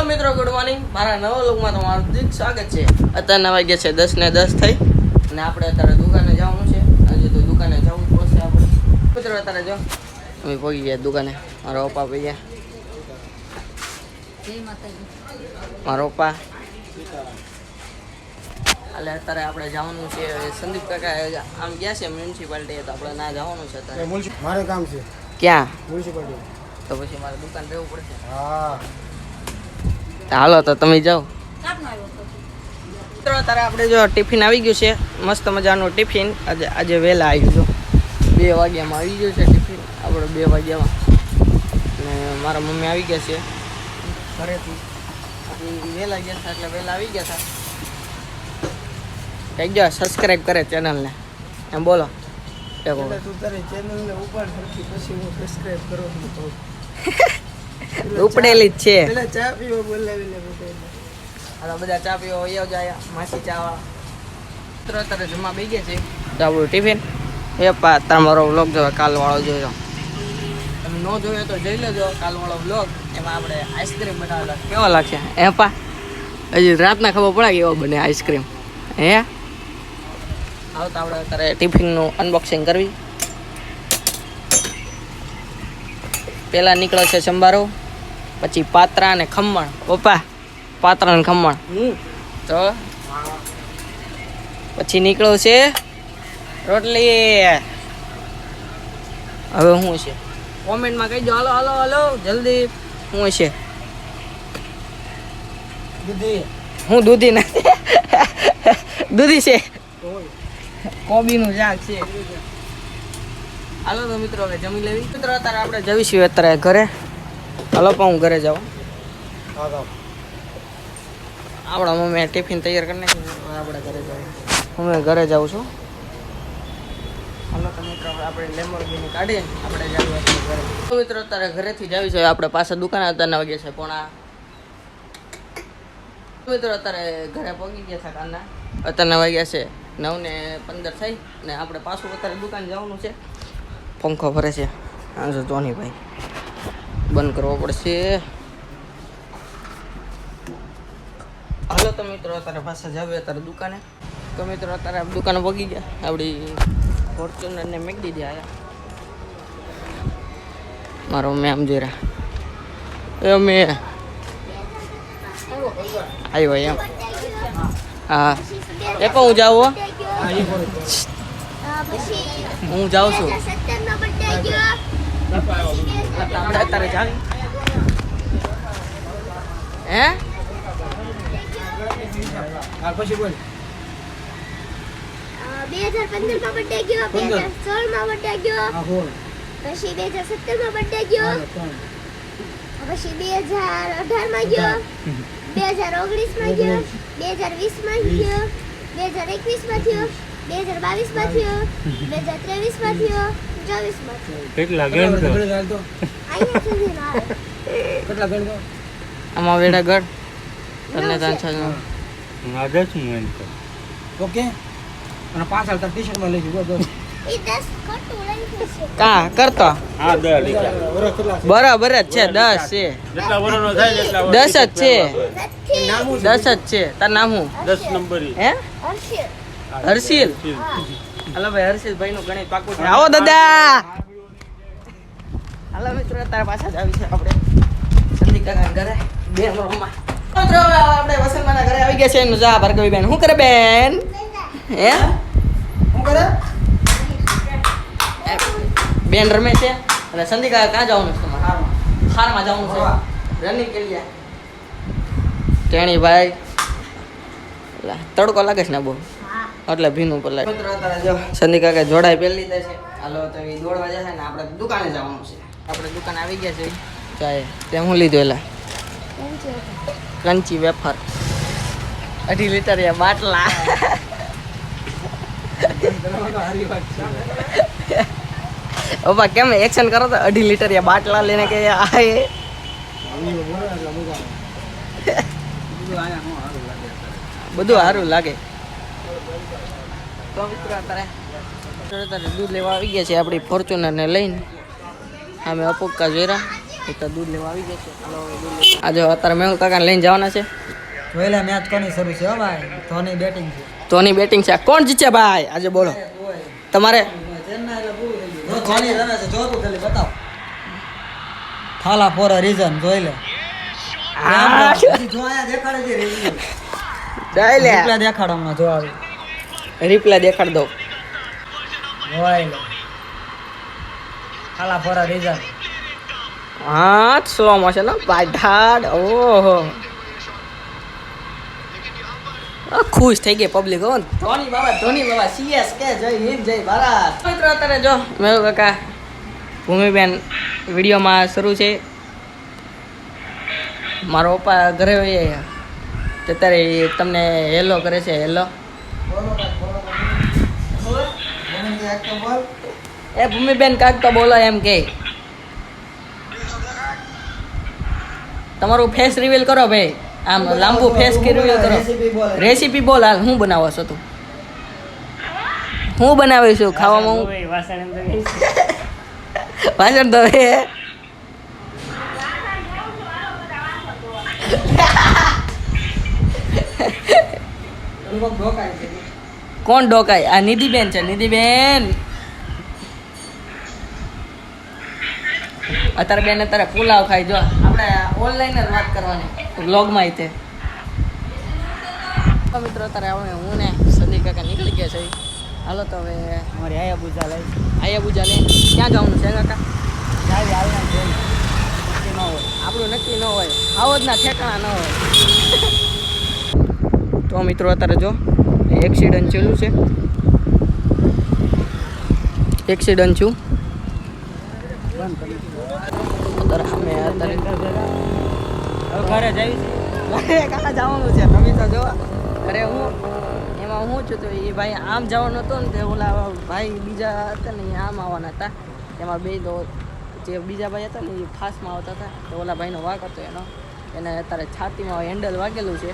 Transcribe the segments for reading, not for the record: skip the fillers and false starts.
મિત્રો good morning મારા નવા લોકમાં તમારું હાર્દિક સ્વાગત છે। અત્યારના વાગ્યા છે 10 ને 10 થઈ અને આપણે અત્યારે દુકાને જવાનું છે। આજે તો દુકાને જવું પડશે આપણે મિત્રો। અત્યારે જો અમે પહોંચી ગયા દુકાને। મારા પપ્પા પી ગયા, મારા પપ્પા એટલે અત્યારે આપણે જવાનું છે। સંદીપ કાકા આમ ગયા છે મ્યુનિસિપાલિટી, તો આપણે ના જવાનું છે અત્યારે। મારે કામ છે ક્યાં? મ્યુનિસિપાલિટી। તો પછી મારે દુકાન રહેવું પડશે। હા હાલો તો તમે જાઓ મિત્રો। અત્યારે આપણે જો ટિફિન આવી ગયું છે, મસ્ત મજાનું ટિફિન। આજે વહેલા આવ્યું જો 2 વાગ્યામાં આવી ગયું છે ટિફિન આપણે 2 વાગ્યામાં। અને મારા મમ્મી આવી ગયા છે ઘરેથી, વહેલા ગયા હતા એટલે વહેલા આવી ગયા હતા। કઈ ગયો સબસ્ક્રાઈબ કરે ચેનલને એમ બોલો। તું તારી ચેનલને ઉપાડ સરખી પછી હું સબસ્ક્રાઇબ કરું તો ઉપડેલી જ છે। પેલા ચા પીવા બોલાવી લે હાલો બધા ચા પીવા વયો જાય, માસી ચા મિત્રો અત્યારે જમવા બેસી ગયા છે। તો આપણું ટિફિન એ પા તમારો વ્લોગ જોયો કાલવાળો જોયો, તમે ન જોયો તો જોઈ લેજો કાલવાળો વ્લોગ। એમાં આપણે આઈસ્ક્રીમ બનાવેલા, કેવો લાગશે એ પા? હજી રાતના ખબર પડે કેવો બને આઈસ્ક્રીમ હે? આવો તો આપણે અત્યારે ટિફિનનું અનબોક્સિંગ કરવી। પહેલા નીકળે છે સંભારો, પછી પાત્રા અને ખમણ। પપ્પા પાત્રા અને ખમણ, તો પછી નીકળ્યો છે રોટલી। હવે શું છે કોમેન્ટમાં કહી દો, હાલો હાલો હાલો જલ્દી શું છે? દૂધી હું દૂધી નથી દૂધી છે, કોબીનું શાક છે। હાલો તો મિત્રો હવે જમી લેવી મિત્રો। અત્યારે આપણે જઈશું અત્યારે ઘરે। હાલો પણ હું ઘરે જાઉં। આપણા મમ્મી ટિફિન તૈયાર કરી નાખ્યું, આપણે ઘરે જાઉં। હું ઘરે જાઉં છું। હાલો તો મિત્રો આપણે લેમ્બોર્ગિની કાઢીએ, આપણે જાવું ઘરે મિત્રો। અત્યારે ઘરેથી જાવી છે આપણે પાછા દુકાને। અત્યારના વાગ્યા છે 9:30 મિત્રો। અત્યારે ઘરે પહોંચી ગયા હતા કાલના, અત્યારના વાગ્યા છે 9:15 થઈ ને આપણે પાછું અત્યારે દુકાન જવાનું છે। પંખો ફરે છે આ જો ધોનીભાઈ, બંધ કરવો પડશે। હાલો તો મિત્રો અત્યારે પાછા જાવ અત્યારે દુકાને। તો મિત્રો અત્યારે દુકાને પગી ગયા, આપણી ફોર્ચ્યુનરને મેક દીધી આયા। મારો મેં આમ જોઈ રહ્યા એ મેં આવ્યો એમ। હા એ પણ હું જાઉં, હું જાઉં છું। આપણે અત્યારે જાવી હે? પછી બોલ 2015 માં બર્થડે ગયો, 2016 માં બર્થડે ગયો, પછી 2017 માં બર્થડે ગયો, પછી 2018 માં ગયો, 2019 માં ગયો, 2020 માં ગયો, 2021 માં થયો, 2022 માં થયો, 2023 માં થયો, 24 માં થયો। કેટલા ગણ તો અહીંયા સુધી ના આવે। કેટલા ગણ આમાં વેડા ગઢ તને તાન છે આદર્શ મેન ઓકે અને પાછળ તાર ટી-શર્ટ માં લઈ જજો બસ ઈ 10 ખોટું લઈ જશે। કા કરતો હા 10 લીધા વરસ કેટલા બરાબર જ છે, 10 છે, જેટલા વરનો થાય એટલા 10 જ છે, નથી 10 જ છે। તાર નામ શું 10 નંબર હે? હર્ષિલ। હર્ષિલ। હાલો ભાઈ હર્ષિલ ભાઈ નું ગણિત પાકું છે। આવો દાદા। હાલો મિત્રો અત્યારે પાછા જ આવી છે આપણે સંદીપ કાકા ઘરે 2 રૂમમાં। મિત્રો આપણે વસંતમાના ઘરે આવી ગયા છે। જા ભાર્ગવી બેન શું કરે બેન હે? શું કરે બેન રમે છે અને સંદીપ કાકા ક્યાં જવાનું છે તમારે? ખારમાં જવાનું છે રનિંગ કરી લે ટેણી ભાઈ। તડકો લાગે છે ને બહુ એટલે ભીનું પર લાગે મિત્રો। અત્યારે જો સંદીપ કાકા જોડાઈ પહેરી લીધા છે। હાલો તો એ દોડવા જશે ને આપણે દુકાને જવાનું છે। આપણે દુકાન આવી ગયા છે ચાય તે હું લીધું એલા ક્રન્ચી વેફર 2.5 લીટર એ બાટલા હારી વાત છે ઓપા કેમ એક્શન કરો તો 2.5 લીટર એ બાટલા લેને કે આ એ બધું સારું લાગે। તો મિત્રો અત્યારે દૂધ લેવા આવી ગયા છે આપણી ફોર્ચ્યુનર ને લઈને। અમે અપોક્કા જોઈરા એ તો દૂધ લેવા આવી જશે. હાલો દૂધ લેવા. આજે અત્યારે મેહુલ કાકાને લઈને જવાના છે. જોયેલા મેચ કોની શરૂ છે હો ભાઈ? ધોની બેટિંગ છે. ધોની બેટિંગ છે. કોણ જીત્યા ભાઈ આજે બોલો તમારે? ધોની રમે છે. જો તું ખાલી બતાવ. થાલા ફોર અ રીઝન જોઈ લે. જો આયા દેખાડે છે review. લે રિપ્લાય દેખાડો હમણાં જો આવી. રિપ્લાય દેખાડ દો. જોઈ લે. Thala for a reason. હા સ્લો મોશન ભાઈ ઢાડ. ઓહો ખુશ થઈ ગઈ પબ્લિક. હો ધોની બાબા CSK જય હિન્દ જય ભારત. મિત્રો અત્યારે જો મેહુલ કાકા ભૂમિબેન વિડીયોમાં શરૂ છે. મારો પપ્પા ઘરે હોય અત્યારે તમને હેલો કરે છે. હેલો એ ભૂમિબેન કાક તો બોલો એમ કે તમારું ફેસ રિવીલ કરો ભાઈ. આમ લાંબુ ફેસ રિવીલ કરો. રેસીપી બોલ. હાલ હું બનાવો છો તું? હું બનાવી છું ખાવામાં? હું વાસણ તો કોણ ડોકાય? આ નિધિબેન છે. નિધિબેન અત્યારે બેન અત્યારે પુલાવ ખાઈ. જો આપણે ઓનલાઈન જ વાત કરવાની વ્લોગમાં તે. મિત્રો અત્યારે આપણે હું ને સંદીપ કાકા નીકળી ગયા છે. હાલો તો હવે અમારી આયા બુજા લઈ. આયા બુજા લઈને ક્યાં જવાનું છે કાકા? ચાવી હાલના જોઈ. નક્કી ન હોય. આપણું નક્કી ન હોય. આવો જ ના ઠેકાણા ન હોય. તો મિત્રો અત્યારે જો એક્સિડન્ટ થયેલું છે. એક્સિડન્ટ છું અત્યારે અમે અત્યારે ઘરે જઈ ઘરે કાકા જવાનું છે. તમે તો જોવા ઘરે હું એમાં હું છું તો એ ભાઈ આમ જવાનું હતું ને તે ઓલા ભાઈ બીજા હતા ને એ આમ આવવાના હતા. એમાં બે તો જે બીજા ભાઈ હતા ને એ ફાસ્ટમાં આવતા હતા તો ઓલા ભાઈનો વાંક હતો એને અત્યારે છાતીમાં હેન્ડલ વાગેલું છે.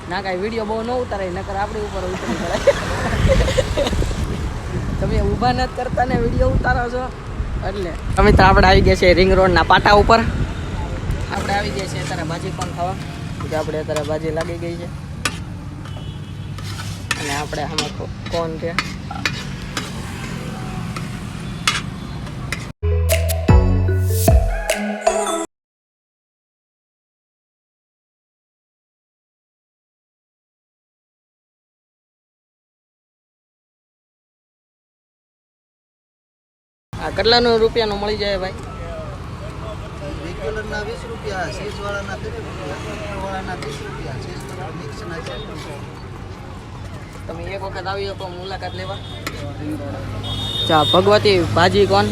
ના કાંઈ વિડીયો બહુ ન ઉતારે નકર આપણી ઉપર ઉતરી પડે. તમે ઊભા નથી કરતા ને વિડીયો ઉતારો છો એટલે. અમે તો આપણે આવી ગયા છે રિંગ રોડના પાટા ઉપર. આપણે આવી ગયા છીએ અત્યારે ભાજી કોણ ખાવા. આપણે અત્યારે ભાજી લાગી ગઈ છે અને આપણે આમાં કોણ છે. આ કેટલાનું રૂપિયાનું મળી જાય ભાઈ? રેગ્યુલરના 20 રૂપિયા, ચીઝવાળાના 30 રૂપિયા, વાળાના 30 રૂપિયા, ચીઝવાળા મિક્સના 40 રૂપિયા. તમે એક વખત આવી શકો મુલાકાત લેવા. ચા ભગવતી ભાજી કોણ?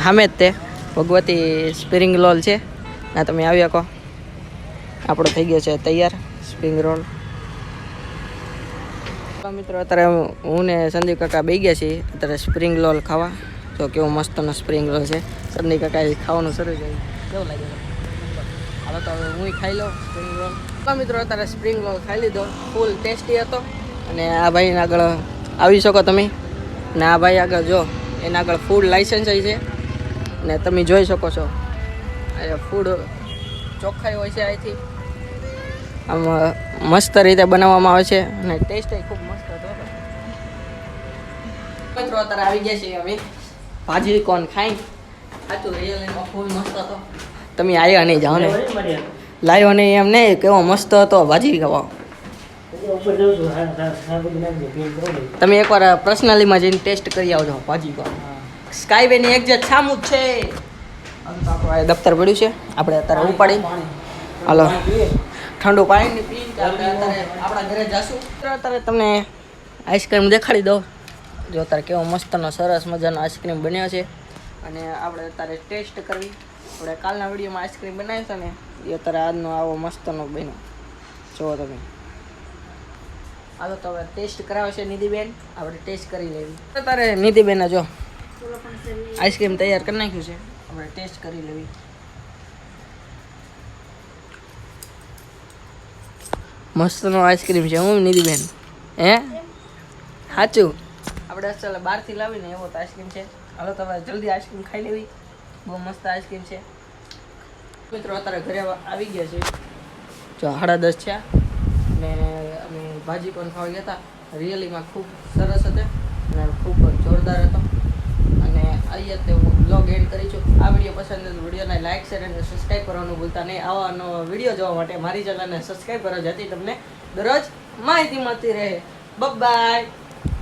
સામે જ તે ભગવતી સ્પ્રિંગ રોલ છે. ના તમે આવી શકો. આપણો થઈ ગયો છે તૈયાર સ્પ્રિંગ રોલ. મિત્રો અત્યારે હું ને સંદીપ કાકા બેસી ગયા છીએ અત્યારે સ્પ્રિંગ રોલ ખાવા. તો કેવો મસ્તનો સ્પ્રિંગ રોલ છે. સંદીપ કાકા એ ખાવાનું શરૂ કર્યું. કેવું લાગે? હાલો તો હવે હું ખાઈ લઉં સ્પ્રિંગ રોલ. તો મિત્રો અત્યારે સ્પ્રિંગ રોલ ખાઈ લીધો. ફૂલ ટેસ્ટી હતો. અને આ ભાઈને આગળ આવી શકો તમે. ને આ ભાઈ આગળ જો એના આગળ ફૂડ લાઇસન્સ છે ને તમે જોઈ શકો છો. આ ફૂડ ચોખ્ખાઈ હોય છે અહીંથી. આમ મસ્ત રીતે બનાવવામાં આવે છે અને ટેસ્ટ ખૂબ મસ્ત હતો. મિત્રો અત્યારે આવી ગયા છીએ અમે ભાજી કોણ ખાઈ. સાચું રિયલ એમાં ફૂલ મસ્ત હતો. તમે આવ્યા નહીં જાઓ ને લાવ્યો નહીં એમ નહીં કેવો મસ્ત હતો ભાજી ખાવા. તમે એકવાર પર્સનલીમાં જઈને ટેસ્ટ કરી આવજો ભાજી પર સ્કાય બેની એક્ઝેક્ટ સામું જ છે. હવે તો આપણું આ દફતર પડ્યું છે, આપણે અત્યારે ઉપાડી હાલો ઠંડુ પાણી પીને આપણે અત્યારે આપણા ઘરે જાશું. અત્યારે તમને આઈસ્ક્રીમ દેખાડી દો. જો અત્યારે કેવો મસ્તનો સરસ મજાનો આઈસ્ક્રીમ બન્યો છે અને આપણે અત્યારે ટેસ્ટ કરવી. આપણે કાલના વિડીયોમાં આઈસ્ક્રીમ બનાવ્યો હતો ને એ અત્યારે આજનો આવો મસ્તનો બન્યો. જુઓ તમે. હાલો તો હવે ટેસ્ટ કરાવે છે નિધિબેન, આપણે ટેસ્ટ કરી લેવી. અત્યારે નિધિબેને જો આઈસ્ક્રીમ તૈયાર કરી નાખ્યું છે, આપણે ટેસ્ટ કરી લેવી. મસ્તનો આઈસ્ક્રીમ છે હું નિધિબેન, હે સાચું. આપણે ચાલ બહારથી લાવીને એવો તો આઈસ્ક્રીમ છે. હાલો તો હવે જલ્દી આઈસ્ક્રીમ ખાઈ લેવી. બહુ મસ્ત આઈસ્ક્રીમ છે. મિત્રો અત્યારે ઘરે આવી ગયા છે, જો 10:30 છે ને અમે ભાજી પણ ખાવા ગયા હતા. રિયલીમાં ખૂબ સરસ હતો અને ખૂબ જોરદાર હતો. અને અહીંયા તે હું બ્લોગ એન્ડ કરી છું. આ વિડીયો પસંદ આવે તો વિડીયોને લાઇક શેર અને સબસ્ક્રાઈબ કરવાનું ભૂલતા નહીં. આવા નવો વિડીયો જોવા માટે મારી ચેનલને સબસ્ક્રાઈબ કરો, જેથી તમને દરરોજ માહિતી મળતી રહે. બાય.